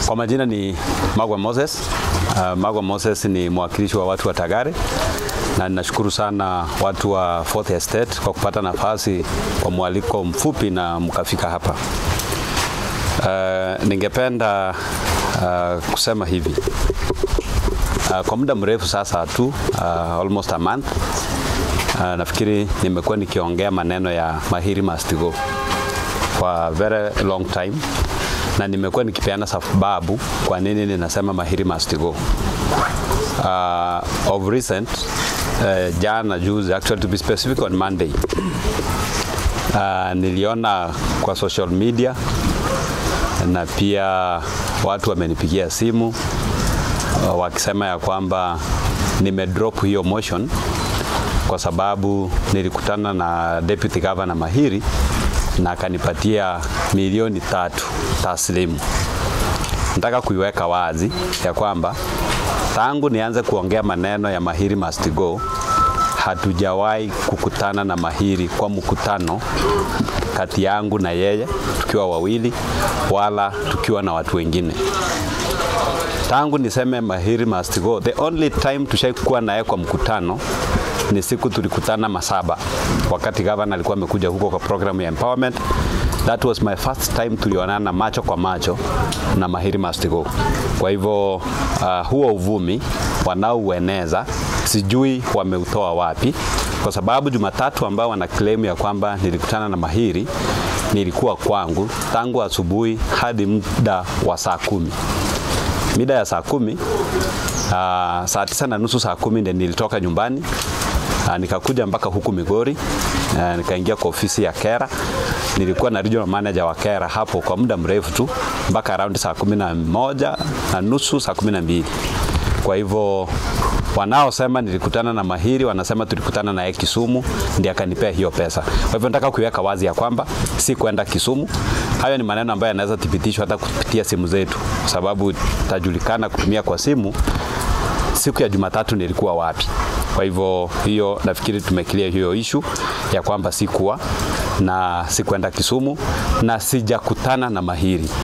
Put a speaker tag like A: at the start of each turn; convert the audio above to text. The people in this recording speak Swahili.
A: Kwa majina ni Magwa Moses. Magwa Moses ni mwakilishi wa watu wa Tagare, na ninashukuru sana watu wa Fourth Estate kwa kupata nafasi kwa mwaliko mfupi na mkafika hapa. Ningependa kusema hivi. Kwa muda mrefu sasa tu, almost a month, nafikiri nimekuwa nikiongea maneno ya Mahiri must go for very long time, na nimekuwa nikipeana sababu kwa nini ninasema Mahiri must go. Of recent, jana juzi, actually to be specific on Monday, niliona kwa social media na pia watu wamenipigia simu wakisema ya kwamba nimedrop hiyo motion kwa sababu nilikutana na Deputy Governor Mahiri na akanipatia milioni 3 taslimu. Nataka kuiweka wazi ya kwamba tangu nianze kuongea maneno ya Mahiri must go, hatujawahi kukutana na Mahiri kwa mkutano kati yangu na yeye tukiwa wawili wala tukiwa na watu wengine. Tangu niseme Mahiri must go, the only time tushaikuwa naye kwa mkutano ni siku tulikutana Masaba wakati governor alikuwa amekuja huko kwa program ya empowerment. That was my first time tulionana macho kwa macho na Mahiri must go. Kwa hivyo huo uvumi wanaoueneza sijui wameutoa wapi, kwa sababu Jumatatu ambao wana claim ya kwamba nilikutana na Mahiri nilikuwa kwangu tangu asubuhi hadi muda wa saa 10. Mida ya saa 10, saa 9:30 saa 10 ndio nilitoka nyumbani. Nikakuja mpaka huku Migori, nikaingia kwa ofisi ya Kera. Nilikuwa na regional manager wa Kera hapo kwa muda mrefu tu mpaka around saa 11:30 saa 12. Kwa hivyo wanaosema nilikutana na Mahiri wanasema tulikutana na Kisumu ndiye akanipea hiyo pesa. Kwa hivyo nataka kuiweka wazi ya kwamba si kwenda Kisumu. Hayo ni maneno ambayo yanaweza thibitishwa hata kupitia simu zetu, kwa sababu tajulikana kutumia kwa simu siku ya Jumatatu nilikuwa wapi. Kwa hivyo hiyo nafikiri tumeclear hiyo issue ya kwamba sikuwa na sikwenda Kisumu na sijakutana na Mahiri.